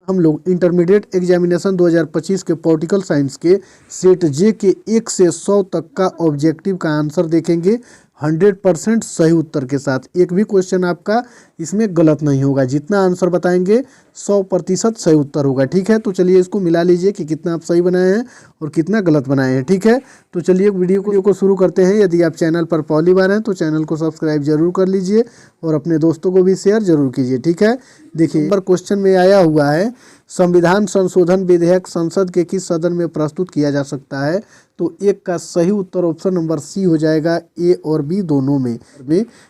हम लोग intermediate examination 2025 के पॉलिटिकल साइंस के सेट जे के 1 से 100 तक का ऑब्जेक्टिव का आंसर देखेंगे 100% सही उत्तर के साथ। एक भी क्वेश्चन आपका इसमें गलत नहीं होगा, जितना आंसर बताएंगे 100% सही उत्तर होगा। ठीक है, तो चलिए इसको मिला लीजिए कि कितना आप सही बनाए हैं और कितना गलत बनाए हैं। ठीक है, तो चलिए वीडियो को शुरू करते हैं। यदि आप चैनल पर पहली बार हैं तो चैनल को सब्सक्राइब जरूर कर लीजिए और अपने दोस्तों को भी शेयर जरूर कीजिए। ठीक है, देखिए नंबर क्वेश्चन में आया हुआ है, संविधान संशोधन विधेयक संसद के किस सदन में प्रस्तुत किया जा सकता है? तो एक का सही उत्तर ऑप्शन नंबर सी हो जाएगा, ए और बी दोनों में।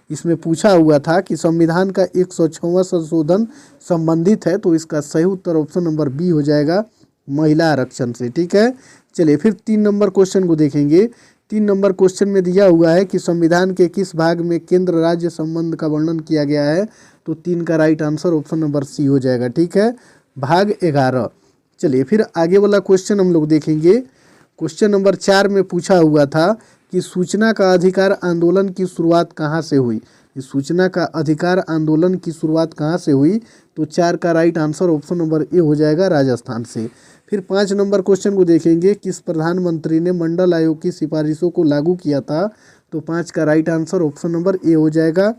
इसमें पूछा हुआ था कि संविधान का 106वां संशोधन संबंधित है, तो इसका सही उत्तर ऑप्शन नंबर बी हो जाएगा, महिला आरक्षण से। ठीक है, चलिए फिर 3 नंबर क्वेश्चन को देखेंगे। 3 नंबर क्वेश्चन में दिया हुआ है कि संविधान के किस भाग में केंद्र राज्य संबंध का वर्णन किया गया है? तो 3 का right answer option number C हो जाएगा। ठीक है, भाग 11। चलिए फिर आगे वाला क्वेश्चन हम लोग देखेंगे। क्वेश्चन नंबर 4 में पूछा हुआ था कि सूचना का अधिकार आंदोलन की शुरुआत कहाँ से हुई? इस सूचना का अधिकार आंदोलन की शुरुआत कहाँ से हुई? तो 4 का right answer option number A हो जाएगा, राजस्थान से। फिर 5 नंबर क्वेश्चन को देखेंगे, किस प्रधानमंत्री ने मंडल आयोग की सिफारिशों को लागू किया था? तो 5 का right answer option number A हो जाएगा,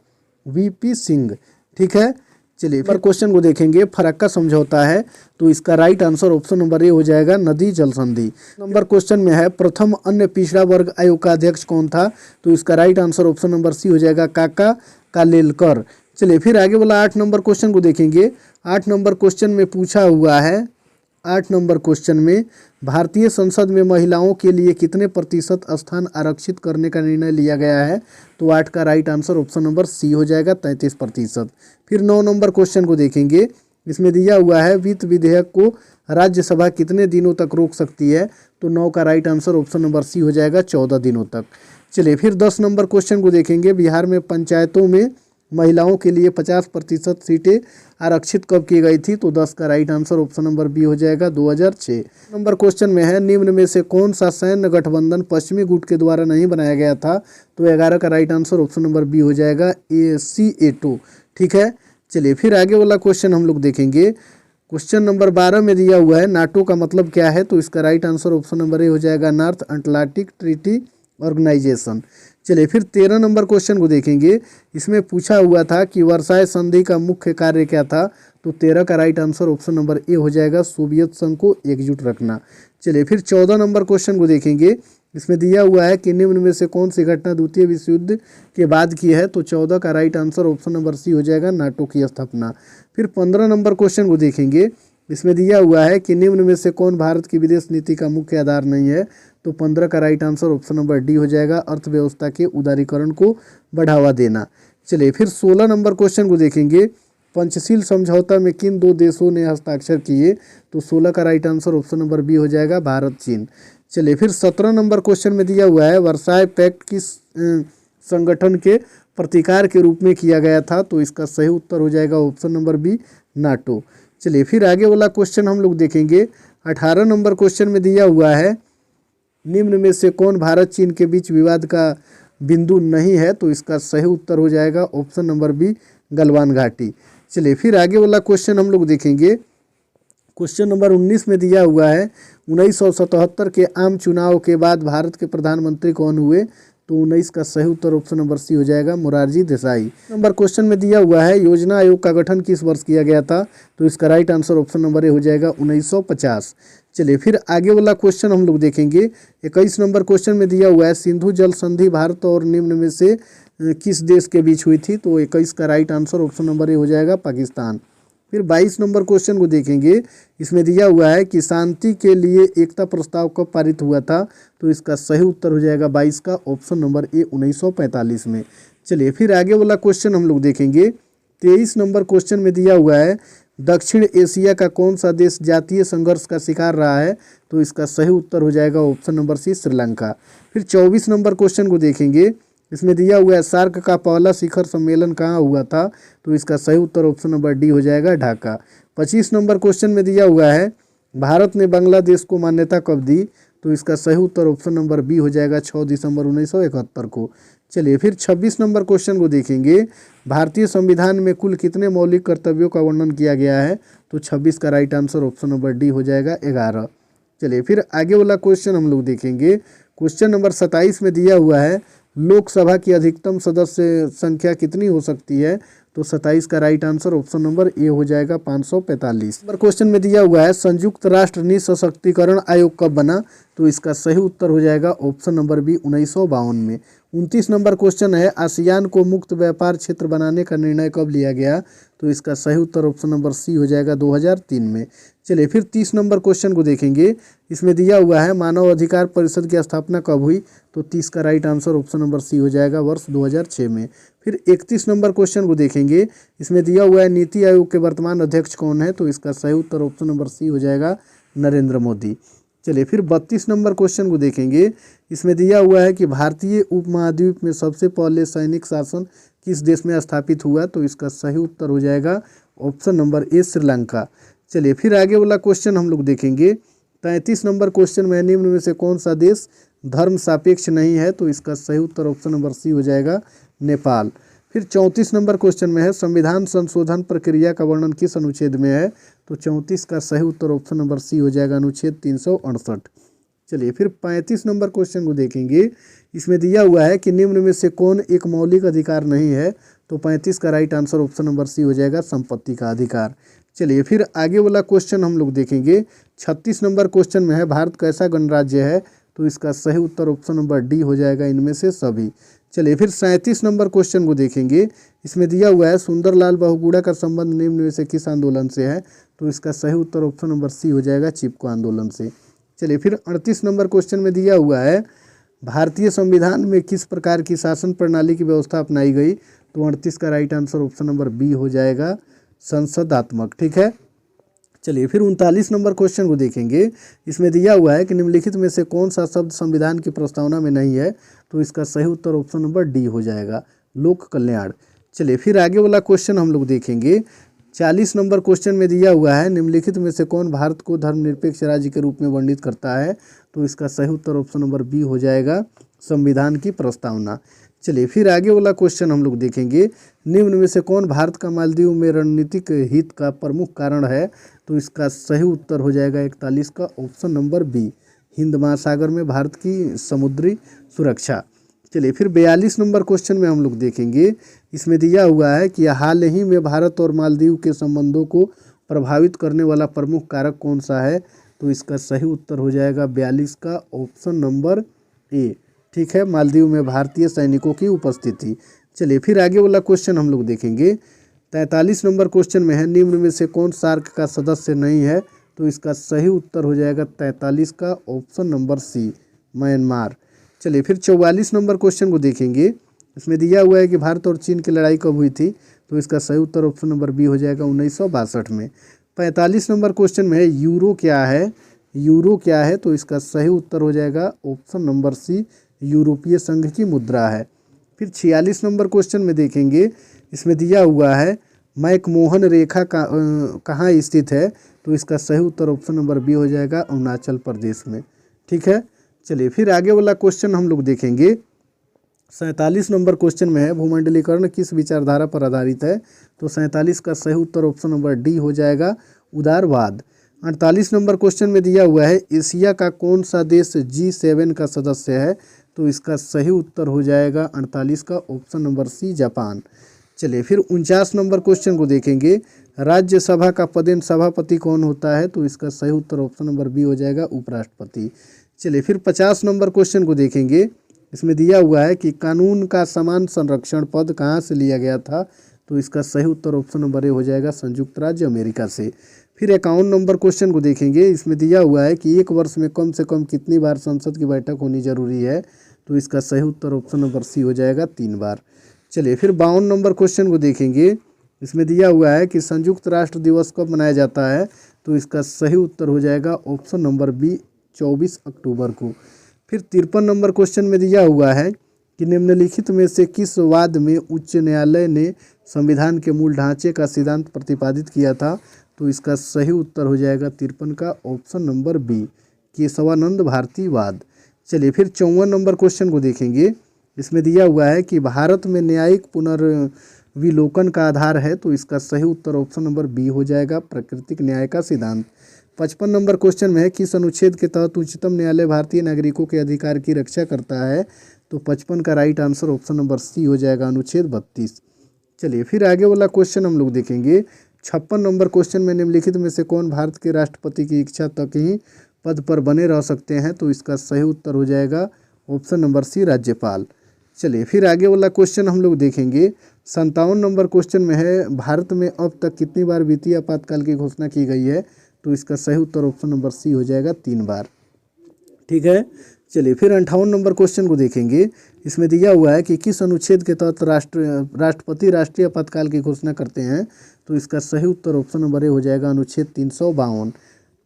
वीपी सिंह। ठीक है, चलिए फिर क्वेश्चन को देखेंगे, फरक्का समझौता है, तो इसका right answer option number A हो जाएगा, नदी जल संधि। नंबर क्वेश्चन में है, प्रथम अन्य पिछड़ा वर्ग आयोग का अध्यक्ष कौन था? तो इसका right answer option number C हो जाएगा, काका कालेलकर। चलिए फिर आगे वाला 8 नंबर क्वेश्चन को देखेंगे। 8 नंबर क्वेश्चन में पूछा हुआ है, 8 नंबर क्वेश्चन में भारतीय संसद में महिलाओं के लिए कितने प्रतिशत स्थान आरक्षित करने का निर्णय लिया गया है? तो 8 का right answer option number C हो जाएगा, 33%। फिर 9 नंबर क्वेश्चन को देखेंगे। इसमें दिया हुआ है, वित्त विधेयक को राज्यसभा कितने दिनों तक रोक सकती है? तो 9 का right answer option number C हो जाएगा, 14 दिनों तक। चलिए फिर 10 नंबर क्वेश्चन को देखेंगे। बिहार में पंचायतों में महिलाओं के लिए 50% सीटें आरक्षित कब की गई थी? तो 10 का right answer option number B हो जाएगा, 2006। नंबर क्वेश्चन में है, निम्न में से कौन सा सैन्य गठबंधन पश्चिमी गुट के द्वारा नहीं बनाया गया था? तो 11 का right answer option number B हो जाएगा, ACA2। ठीक है, चलिए फिर आगे वाला क्वेश्चन हम लोग देखेंगे। क्वेश्चन नंबर 12 में दिया हुआ है, नाटो का मतलब क्या है? तो इसका right answer option number A हो जाएगा, नॉर्थ अटलांटिक ट्रीटी ऑर्गेनाइजेशन। चलिए फिर 13 नंबर क्वेश्चन को देखेंगे। इसमें पूछा हुआ था कि वर्साई संधि का मुख्य कार्य क्या था? तो 13 का right answer option number A हो जाएगा, सोवियत संघ को एकजुट रखना। चलिए फिर 14 नंबर क्वेश्चन को देखेंगे। इसमें दिया हुआ है कि निम्न में से कौन सी घटना द्वितीय विश्व युद्ध के बाद की है? तो 14 का right answer option number C हो जाएगा, नाटो की स्थापना। फिर 15 नंबर क्वेश्चन को देखेंगे। इसमें दिया हुआ है कि निम्न में से कौन भारत की विदेश नीति का मुख्य आधार नहीं है? तो 15 का right answer option number D हो जाएगा, अर्थव्यवस्था के उदारीकरण को बढ़ावा देना। चलिए फिर 16 नंबर क्वेश्चन को देखेंगे। पंचशील समझौता में किन 2 देशों ने हस्ताक्षर किए? तो 16 का right answer option number B हो जाएगा, भारत चीन। चलिए फिर 17 नंबर क्वेश्चन में दिया हुआ है, वर्साई पैक्ट किस संगठन के प्रतिकार के रूप में किया गया था? तो इसका सही उत्तर हो जाएगा ऑप्शन नंबर बी, नाटो। चलिए फिर आगे वाला क्वेश्चन हम लोग देखेंगे। 18 नंबर क्वेश्चन में दिया हुआ है, निम्न में से कौन भारत चीन के बीच विवाद का बिंदु नहीं है? तो इसका सही उत्तर हो जाएगा ऑप्शन नंबर बी, गलवान घाटी। चलिए फिर आगे वाला क्वेश्चन हम लोग देखेंगे। क्वेश्चन नंबर 19 में दिया हुआ है, 1977 के आम चुनाव के बाद भारत के प्रधानमंत्री कौन हुए? तो 19 का सही उत्तर ऑप्शन नंबर सी हो जाएगा, मोरारजी देसाई। नंबर क्वेश्चन में दिया हुआ है, योजना आयोग का गठन किस वर्ष किया गया था? तो इसका right answer option number A हो जाएगा, 1950। चलिए फिर आगे वाला क्वेश्चन हम लोग देखेंगे। 21 नंबर क्वेश्चन में दिया हुआ है, सिंधु जल संधि भारत और निम्न में से किस देश के बीच हुई थी? तो 21 का right answer option number A हो जाएगा, पाकिस्तान। फिर 22 नंबर क्वेश्चन को देखेंगे। इसमें दिया हुआ है कि शांति के लिए एकता प्रस्ताव कब पारित हुआ था? तो इसका सही उत्तर हो जाएगा 22 का ऑप्शन नंबर ए, 1945 में। चलिए फिर आगे वाला क्वेश्चन हम लोग देखेंगे। 23 नंबर क्वेश्चन में दिया हुआ है, दक्षिण एशिया का कौन सा देश जातीय संघर्ष का शिकार रहा है? तो इसका सही उत्तर हो जाएगा ऑप्शन नंबर सी, श्रीलंका। फिर 24 नंबर क्वेश्चन को देखेंगे। इसमें दिया हुआ है, सार्क का पहला शिखर सम्मेलन कहाँ हुआ था? तो इसका सही उत्तर ऑप्शन नंबर डी हो जाएगा, ढाका। 25 नंबर क्वेश्चन में दिया हुआ है, भारत ने बांग्लादेश को मान्यता कब दी? तो इसका सही उत्तर ऑप्शन नंबर बी हो जाएगा 6 दिसंबर 1971 को। चलिए फिर 26 नंबर क्वेश्चन को देखेंगे। भारतीय संविधान में कुल कितने मौलिक कर्तव्यों का वर्णन किया गया है? तो 26 का right answer option number D हो जाएगा 11। चलिए फिर आगे वाला क्वेश्चन हम लोग देखेंगे। क्वेश्चन नंबर 27 में दिया हुआ है लोकसभा की अधिकतम सदस्य संख्या कितनी हो सकती है? तो 27 का right answer option number A हो जाएगा 545। नंबर क्वेश्चन में दिया हुआ है संयुक्त राष्ट्र निःशक्तिकरण आयोग कब बना? तो इसका सही उत्तर हो जाएगा ऑप्शन नंबर बी 1952 में। 29 नंबर क्वेश्चन है आसियान को मुक्त व्यापार क्षेत्र बनाने का निर्णय कब लिया गया? तो इसका सही उत्तर ऑप्शन नंबर सी हो जाएगा 2003 में। चलिए फिर 30 नंबर क्वेश्चन को देखेंगे। इसमें दिया हुआ है मानव अधिकार परिषद की स्थापना कब हुई? तो 30 का right answer option number C हो जाएगा वर्ष 2006 में। फिर 31 नंबर क्वेश्चन को देखेंगे। इसमें दिया हुआ है नीति आयोग के वर्तमान अध्यक्ष कौन है? तो इसका सही उत्तर ऑप्शन नंबर सी हो जाएगा नरेंद्र मोदी। चलिए फिर 32 नंबर क्वेश्चन को देखेंगे। इसमें दिया हुआ है कि भारतीय उपमहाद्वीप में सबसे पहले सैनिक शासन किस देश में स्थापित हुआ? तो इसका सही उत्तर हो जाएगा ऑप्शन नंबर ए श्रीलंका। चलिए फिर आगे वाला क्वेश्चन हम लोग देखेंगे। 33 नंबर क्वेश्चन में निम्न में से कौन सा देश धर्म सापेक्ष नहीं है? तो इसका सही उत्तर ऑप्शन नंबर सी हो जाएगा नेपाल। फिर 34 नंबर क्वेश्चन में है संविधान संशोधन प्रक्रिया का वर्णन किस अनुच्छेद में है? तो 34 का सही उत्तर ऑप्शन नंबर सी हो जाएगा अनुच्छेद 368। चलिए फिर 35 नंबर क्वेश्चन को देखेंगे। इसमें दिया हुआ है कि निम्न में से कौन एक मौलिक अधिकार नहीं है? तो 35 का right answer option number C हो जाएगा संपत्ति का अधिकार। चलिए फिर आगे वाला क्वेश्चन हम लोग देखेंगे। 36 नंबर क्वेश्चन में है भारत कैसा गणराज्य है? तो इसका सही उत्तर ऑप्शन नंबर डी हो जाएगा इनमें से सभी। चलिए फिर 37 नंबर क्वेश्चन को देखेंगे। इसमें दिया हुआ है सुंदरलाल बहुगुणा का संबंध निम्न में से किस आंदोलन से है? तो इसका सही उत्तर ऑप्शन नंबर सी हो जाएगा चिपको आंदोलन से। चलिए फिर 38 नंबर क्वेश्चन में दिया हुआ है भारतीय संविधान में किस प्रकार की शासन प्रणाली की व्यवस्था अपनाई गई? तो 38 का right answer option number B हो जाएगा संसदात्मक। ठीक है। चलिए फिर 39 नंबर क्वेश्चन को देखेंगे। इसमें दिया हुआ है कि निम्नलिखित में से कौन सा शब्द संविधान की प्रस्तावना में नहीं है? तो इसका सही उत्तर ऑप्शन नंबर डी हो जाएगा लोक कल्याण। चलिए फिर आगे वाला क्वेश्चन हम लोग देखेंगे। 40 नंबर क्वेश्चन में दिया हुआ है निम्नलिखित में से कौन भारत को धर्मनिरपेक्ष राज्य के रूप में वर्णित करता है? तो इसका सही उत्तर ऑप्शन नंबर बी हो जाएगा संविधान की प्रस्तावना। चलिए फिर आगे वाला क्वेश्चन हम लोग देखेंगे। निम्न में से कौन भारत का मालदीव में रणनीतिक हित का प्रमुख कारण है? तो इसका सही उत्तर हो जाएगा 41 का ऑप्शन नंबर बी हिंद महासागर में भारत की समुद्री सुरक्षा। चलिए फिर 42 नंबर क्वेश्चन में हम लोग देखेंगे। इसमें दिया हुआ है कि हाल ही में भारत और मालदीव के संबंधों को प्रभावित करने वाला प्रमुख कारक कौन सा है? तो इसका सही उत्तर हो जाएगा 42 का ऑप्शन नंबर ए। ठीक है, मालदीव में भारतीय सैनिकों की उपस्थिति। चलिए फिर आगे वाला क्वेश्चन हम लोग देखेंगे। 43 नंबर क्वेश्चन में है निम्न में से कौन सार्क का सदस्य नहीं है? तो इसका सही उत्तर हो जाएगा 43 का ऑप्शन नंबर सी म्यांमार। चलिए फिर 44 नंबर क्वेश्चन को देखेंगे। इसमें दिया हुआ है कि भारत और चीन की लड़ाई कब हुई थी? तो इसका सही उत्तर ऑप्शन नंबर बी हो जाएगा 1962 में। 45 नंबर क्वेश्चन में है यूरो क्या है? यूरो क्या है? तो इसका सही उत्तर हो जाएगा ऑप्शन नंबर सी यूरोपीय संघ की मुद्रा है। फिर 46 नंबर क्वेश्चन में देखेंगे। इसमें दिया हुआ है मैकमोहन रेखा कहाँ स्थित है? तो इसका सही उत्तर ऑप्शन नंबर बी हो जाएगा अरुणाचल प्रदेश में। ठीक है। चलिए फिर आगे वाला क्वेश्चन हम लोग देखेंगे। 47 नंबर क्वेश्चन में है भूमंडलीकरण किस विचारधारा पर आधारित है? तो 47 का सही उत्तर ऑप्शन नंबर डी हो जाएगा उदारवाद। 48 नंबर क्वेश्चन में दिया हुआ है एशिया का कौन सा देश G7 का सदस्य है? तो इसका सही उत्तर हो जाएगा 48 का ऑप्शन नंबर सी जापान। चलिए फिर 49 नंबर क्वेश्चन को देखेंगे। राज्यसभा का पदेन सभापति कौन होता है? तो इसका सही उत्तर ऑप्शन नंबर बी हो जाएगा उपराष्ट्रपति। चलिए फिर 50 नंबर क्वेश्चन को देखेंगे। इसमें दिया हुआ है कि कानून का समान संरक्षण पद कहाँ से लिया गया था? तो इसका सही उत्तर ऑप्शन नंबर ए हो जाएगा संयुक्त राज्य अमेरिका से। फिर 51 नंबर क्वेश्चन को देखेंगे। इसमें दिया हुआ है कि एक वर्ष में कम से कम कितनी बार संसद की बैठक होनी जरूरी है? तो इसका सही उत्तर ऑप्शन नंबर सी हो जाएगा 3 बार। चलिए फिर 52 नंबर क्वेश्चन को देखेंगे। इसमें दिया हुआ है कि संयुक्त राष्ट्र दिवस कब मनाया जाता है? तो इसका सही उत्तर हो जाएगा ऑप्शन नंबर बी 24 अक्टूबर को। फिर 53 नंबर क्वेश्चन में दिया हुआ है कि निम्नलिखित में से किस वाद में उच्च न्यायालय ने संविधान के मूल ढांचे का सिद्धांत प्रतिपादित किया था? तो इसका सही उत्तर हो जाएगा 53 का ऑप्शन नंबर बी केशवानंद भारतीवाद। चलिए फिर 54 नंबर क्वेश्चन को देखेंगे। इसमें दिया हुआ है कि भारत में न्यायिक पुनर्विलोकन का आधार है, तो इसका सही उत्तर ऑप्शन नंबर बी हो जाएगा, प्राकृतिक न्याय का सिद्धांत। 55 नंबर क्वेश्चन में है किस अनुच्छेद के तहत उच्चतम न्यायालय भारतीय नागरिकों के अधिकार की रक्षा करता है, तो 55 का right answer option number C हो जाएगा, अनुच्छेद 32। चलिए फिर आगे वाला क्वेश्चन हम लोग देखेंगे। 56 नंबर क्वेश्चन में निम्नलिखित में से कौन भारत के राष्ट्रपति की इच्छा तक ही पद पर बने रह सकते हैं, तो इसका सही उत्तर हो जाएगा ऑप्शन नंबर सी, राज्यपाल। चलिए फिर आगे वाला क्वेश्चन हम लोग देखेंगे। 57 नंबर क्वेश्चन में है भारत में अब तक कितनी बार वित्तीय आपातकाल की घोषणा की गई है, तो इसका सही उत्तर ऑप्शन नंबर सी हो जाएगा, 3 बार। ठीक है। चलिए फिर 58 नंबर क्वेश्चन को देखेंगे। इसमें दिया हुआ है कि किस अनुच्छेद के तहत राष्ट्रपति राष्ट्रीय आपातकाल की घोषणा करते हैं, तो इसका सही उत्तर ऑप्शन नंबर ए हो जाएगा, अनुच्छेद 352।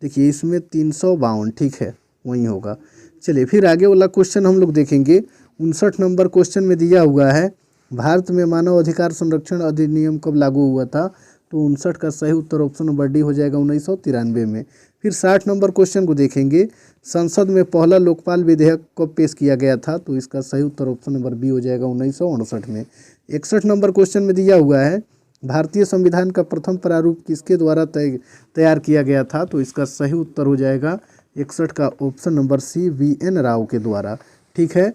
देखिए इसमें 352 ठीक है, वही होगा। चलिए फिर आगे वाला क्वेश्चन हम लोग देखेंगे। 59 नंबर क्वेश्चन में दिया हुआ है भारत में मानव अधिकार संरक्षण अधिनियम कब लागू हुआ था, तो 59 का सही उत्तर ऑप्शन नंबर डी हो जाएगा, 1993 में। फिर 60 नंबर क्वेश्चन को देखेंगे। संसद में पहला लोकपाल विधेयक कब पेश किया गया था, तो इसका सही उत्तर ऑप्शन नंबर बी हो जाएगा, 1968 में। 61 नंबर क्वेश्चन में दिया हुआ है भारतीय संविधान का प्रथम प्रारूप किसके द्वारा तैयार किया गया था, तो इसका सही उत्तर हो जाएगा 61 का option number C, VN Rao के द्वारा। ठीक है।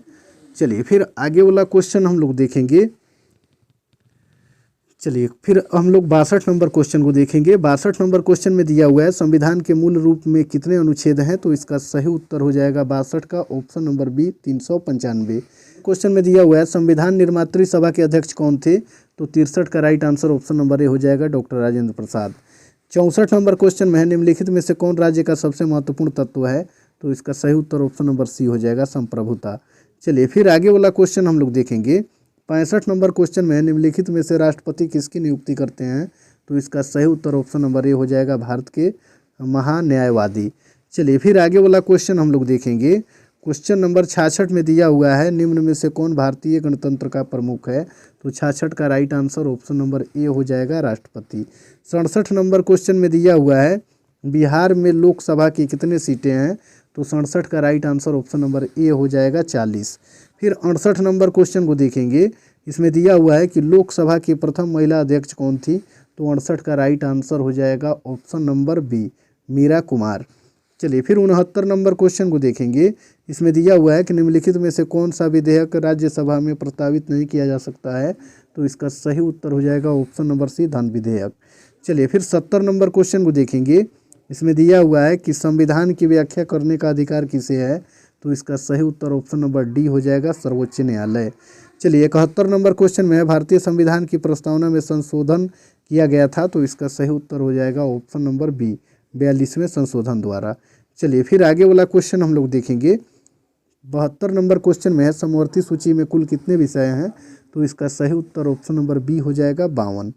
चलिए फिर आगे वाला क्वेश्चन हम लोग देखेंगे। चलिए फिर हम लोग 62 नंबर क्वेश्चन को देखेंगे। 62 नंबर क्वेश्चन में दिया हुआ है संविधान के मूल रूप में कितने अनुच्छेद हैं, तो इसका सही उत्तर हो जाएगा 62 का ऑप्शन नंबर बी, 395। क्वेश्चन में दिया हुआ है संविधान निर्मात्री सभा के अध्यक्ष कौन थे, तो 63 का right answer option number A हो जाएगा, doctor Rajendra Prasad. 64 number question में है निम्नलिखित में से कौन राज्य का सबसे महत्वपूर्ण तत्व है, तो इसका सही उत्तर ऑप्शन नंबर सी हो जाएगा, संप्रभुता। चलिए फिर आगे वाला क्वेश्चन हम लोग देखेंगे। 65 नंबर क्वेश्चन में निम्नलिखित में से राष्ट्रपति किसकी नियुक्ति करते हैं, तो इसका सही उत्तर ऑप्शन नंबर ए हो जाएगा, भारत के महान्यायवादी। चलिए फिर आगे वाला क्वेश्चन हम लोग देखेंगे। क्वेश्चन नंबर 66 में दिया हुआ है निम्न में से कौन भारतीय गणतंत्र का प्रमुख है, तो 66 का right answer option number A हो जाएगा, राष्ट्रपति। 67 नंबर क्वेश्चन में दिया हुआ है बिहार में लोकसभा की कितने सीटें हैं, तो 67 का right answer option number A हो जाएगा, 40। फिर 68 नंबर क्वेश्चन को देखेंगे। इसमें दिया हुआ है कि लोकसभा की प्रथम महिला अध्यक्ष कौन थी, तो 68 का राइट आंसर हो जाएगा option number B, Meera Kumar. चलिए फिर 69 नंबर क्वेश्चन को देखेंगे। इसमें दिया हुआ है कि निम्नलिखित में से कौन सा विधेयक राज्यसभा में प्रस्तावित नहीं किया जा सकता है, तो इसका सही उत्तर हो जाएगा ऑप्शन नंबर सी, धन विधेयक। चलिए फिर 70 नंबर क्वेश्चन को देखेंगे। इसमें दिया हुआ है कि संविधान की व्याख्या करने का अधिकार किसे है, तो इसका सही उत्तर ऑप्शन नंबर डी हो जाएगा, सर्वोच्च न्यायालय। चलिए 71 नंबर क्वेश्चन में है भारतीय संविधान की प्रस्तावना में संशोधन किया गया था, तो इसका सही उत्तर हो जाएगा ऑप्शन नंबर बी, 42वें संशोधन द्वारा। चलिए फिर आगे वाला क्वेश्चन हम लोग देखेंगे। 72 नंबर क्वेश्चन में है समवर्ती सूची में कुल कितने विषय हैं, तो इसका सही उत्तर ऑप्शन नंबर बी हो जाएगा, 52।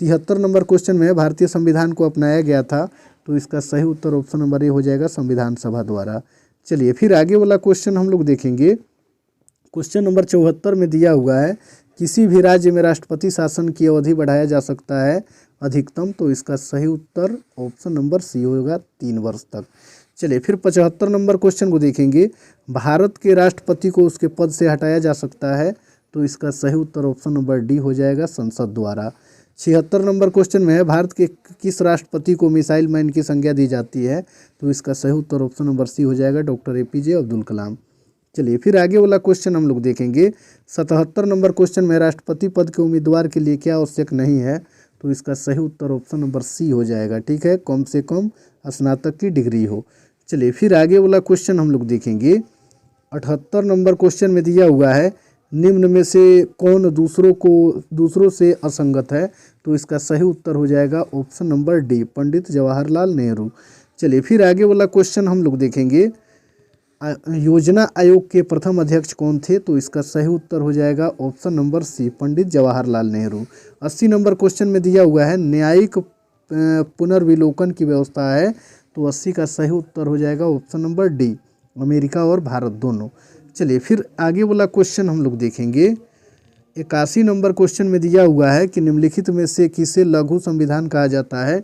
73 नंबर क्वेश्चन में है भारतीय संविधान को अपनाया गया था, तो इसका सही उत्तर ऑप्शन नंबर ए हो जाएगा, संविधान सभा द्वारा। चलिए फिर आगे वाला क्वेश्चन हम लोग देखेंगे। क्वेश्चन नंबर 74 में दिया हुआ है किसी भी राज्य में राष्ट्रपति शासन की अवधि बढ़ाया जा सकता है अधिकतम, तो इसका सही उत्तर ऑप्शन नंबर सी होगा, 3 वर्ष तक। चलिए फिर 75 नंबर क्वेश्चन को देखेंगे। भारत के राष्ट्रपति को उसके पद से हटाया जा सकता है, तो इसका सही उत्तर ऑप्शन नंबर डी हो जाएगा, संसद द्वारा। 76 नंबर क्वेश्चन में है भारत के किस राष्ट्रपति को मिसाइल मैन की संज्ञा दी जाती है, तो इसका सही उत्तर ऑप्शन नंबर सी हो जाएगा, डॉक्टर APJ अब्दुल कलाम। चलिए फिर आगे वाला क्वेश्चन हम लोग देखेंगे। 77 नंबर क्वेश्चन में राष्ट्रपति पद के उम्मीदवार के लिए क्या आवश्यक नहीं है, तो इसका सही उत्तर ऑप्शन नंबर सी हो जाएगा, ठीक है, कम से कम स्नातक की डिग्री हो। चलिए फिर आगे वाला क्वेश्चन हम लोग देखेंगे। 78 नंबर क्वेश्चन में दिया हुआ है निम्न में से कौन दूसरों से असंगत है, तो इसका सही उत्तर हो जाएगा option number D, Pandit Jawaharlal Nehru. चलिए फिर आगे वाला क्वेश्चन हम लोग देखेंगे। योजना आयोग के प्रथम अध्यक्ष कौन थे, तो इसका सही उत्तर हो जाएगा ऑप्शन नंबर सी, पंडित जवाहरलाल नेहरू। 80 नंबर क्वेश्चन में दिया हुआ है न्यायिक पुनर्विलोकन की व्यवस्था है, तो 80 का सही उत्तर हो जाएगा ऑप्शन नंबर डी, अमेरिका और भारत दोनों। चलिए फिर आगे वाला क्वेश्चन हम लोग देखेंगे। 81 नंबर क्वेश्चन में दिया हुआ है कि निम्नलिखित में से किसे लघु संविधान कहा जाता है,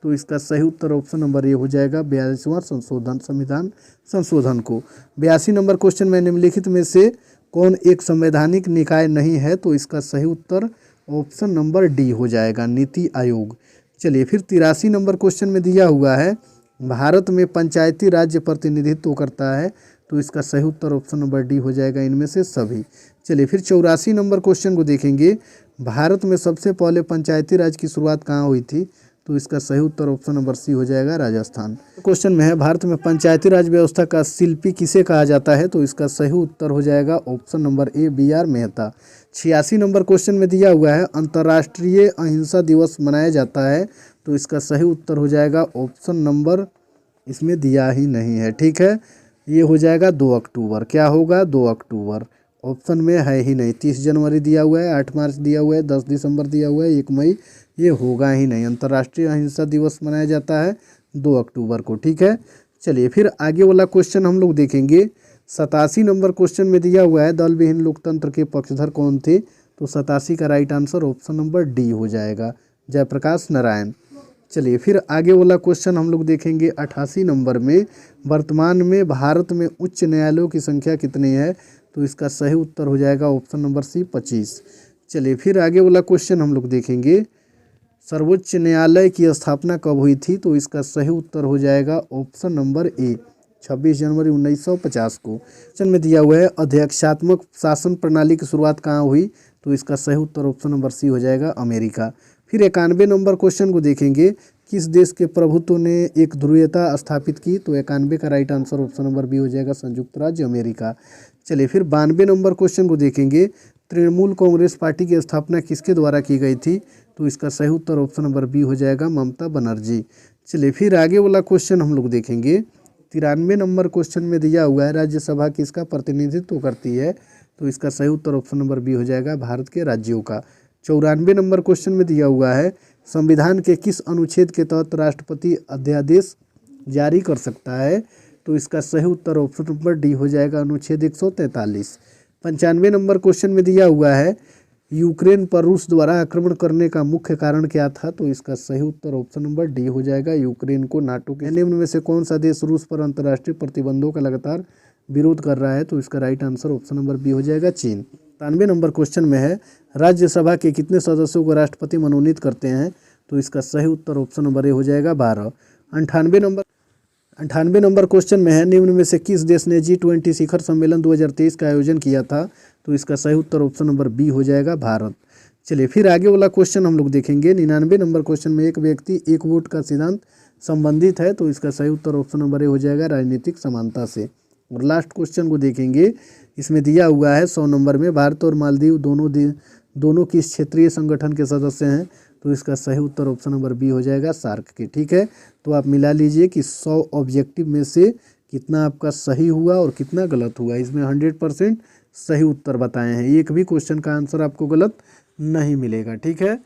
तो इसका सही उत्तर ऑप्शन नंबर ए हो जाएगा 42वां संशोधन, संविधान संशोधन को। 82 नंबर क्वेश्चन में निम्नलिखित में से कौन एक संवैधानिक निकाय नहीं है, तो इसका सही उत्तर ऑप्शन नंबर डी हो जाएगा, नीति आयोग। चलिए फिर 83 नंबर क्वेश्चन में दिया हुआ है भारत में पंचायती राज्य प्रतिनिधित्व करता है, तो इसका सही उत्तर ऑप्शन नंबर डी हो जाएगा, इनमें से सभी। चलिए फिर 84 नंबर क्वेश्चन को देखेंगे, भारत में सबसे पहले पंचायती राज की शुरुआत कहाँ हुई थी, तो इसका सही उत्तर ऑप्शन नंबर सी हो जाएगा, राजस्थान। क्वेश्चन में है भारत में पंचायती राज व्यवस्था का शिल्पी किसे कहा जाता है, तो इसका सही उत्तर हो जाएगा option number A B.R. Mehta. 86 number question में दिया हुआ है अंतर्राष्ट्रीय अहिंसा दिवस मनाया जाता है, तो इसका सही उत्तर हो जाएगा ऑप्शन नंबर, इसमें दिया ही नहीं है, ठीक है, ये हो जाएगा 2 अक्टूबर। क्या होगा, 2 अक्टूबर, ऑप्शन में है ही नहीं। 30 जनवरी दिया हुआ है, 8 मार्च दिया हुआ है, 10 दिसंबर दिया हुआ है, 1 मई, ये होगा ही नहीं। अंतर्राष्ट्रीय अहिंसा दिवस मनाया जाता है 2 अक्टूबर को, ठीक है। चलिए फिर आगे वाला क्वेश्चन हम लोग देखेंगे। 87 नंबर क्वेश्चन में दिया हुआ है दल विहीन लोकतंत्र के पक्षधर कौन थे, तो 87 का right answer option number D हो जाएगा, जयप्रकाश नारायण। चलिए फिर आगे वाला क्वेश्चन हम लोग देखेंगे 88 नंबर में, वर्तमान में भारत में उच्च न्यायालयों की संख्या कितनी है, तो इसका सही उत्तर हो जाएगा ऑप्शन नंबर सी 25। चलिए फिर आगे वाला क्वेश्चन हम लोग देखेंगे, सर्वोच्च न्यायालय की स्थापना कब हुई थी, तो इसका सही उत्तर हो जाएगा ऑप्शन नंबर ए 26 जनवरी 1950 को। क्वेश्चन में दिया हुआ है अध्यक्षात्मक शासन प्रणाली की शुरुआत कहाँ हुई, तो इसका सही उत्तर ऑप्शन नंबर सी हो जाएगा, अमेरिका। फिर 91 नंबर क्वेश्चन को देखेंगे, किस देश के प्रभुत्व ने एक ध्रुवीयता स्थापित की, तो 91 का right answer option number B हो जाएगा, संयुक्त राज्य अमेरिका। चलिए फिर 92 नंबर क्वेश्चन को देखेंगे, तृणमूल कांग्रेस पार्टी की स्थापना किसके द्वारा की गई थी, तो इसका सही उत्तर ऑप्शन नंबर बी हो जाएगा, ममता बनर्जी। चलिए फिर आगे वाला क्वेश्चन हम लोग देखेंगे। 93 नंबर क्वेश्चन में दिया हुआ है राज्यसभा किसका प्रतिनिधित्व करती है, तो इसका सही उत्तर ऑप्शन नंबर बी हो जाएगा, भारत के राज्यों का। 94 नंबर क्वेश्चन में दिया हुआ है संविधान के किस अनुच्छेद के तहत राष्ट्रपति अध्यादेश जारी कर सकता है, तो इसका सही उत्तर ऑप्शन नंबर डी हो जाएगा, अनुच्छेद 143। 95 नंबर क्वेश्चन में दिया हुआ है यूक्रेन पर रूस द्वारा आक्रमण करने का मुख्य कारण क्या था, तो इसका सही उत्तर ऑप्शन नंबर डी हो जाएगा, यूक्रेन को नाटो के निम्न में से कौन सा देश रूस पर अंतर्राष्ट्रीय प्रतिबंधों का लगातार विरोध कर रहा है, तो इसका right answer option number B हो जाएगा, चीन। 93 नंबर क्वेश्चन में है राज्यसभा के कितने सदस्यों को राष्ट्रपति मनोनीत करते हैं, तो इसका सही उत्तर ऑप्शन नंबर ए हो जाएगा, 12। 98 नंबर क्वेश्चन में है निम्न में से किस देश ने G20 शिखर सम्मेलन 2023 का आयोजन किया था, तो इसका सही उत्तर ऑप्शन नंबर बी हो जाएगा, भारत। चलिए फिर आगे वाला क्वेश्चन हम लोग देखेंगे। 99 नंबर क्वेश्चन में एक व्यक्ति एक वोट का सिद्धांत संबंधित है, तो इसका सही उत्तर ऑप्शन नंबर ए हो जाएगा, राजनीतिक समानता से। और लास्ट क्वेश्चन को देखेंगे, इसमें दिया हुआ है 100 नंबर में भारत और मालदीव दोनों किस क्षेत्रीय संगठन के सदस्य हैं, तो इसका सही उत्तर ऑप्शन नंबर बी हो जाएगा, सार्क के, ठीक है। तो आप मिला लीजिए कि 100 ऑब्जेक्टिव में से कितना आपका सही हुआ और कितना गलत हुआ। इसमें 100% सही उत्तर बताए हैं, एक भी क्वेश्चन का आंसर आपको गलत नहीं मिलेगा, ठीक है।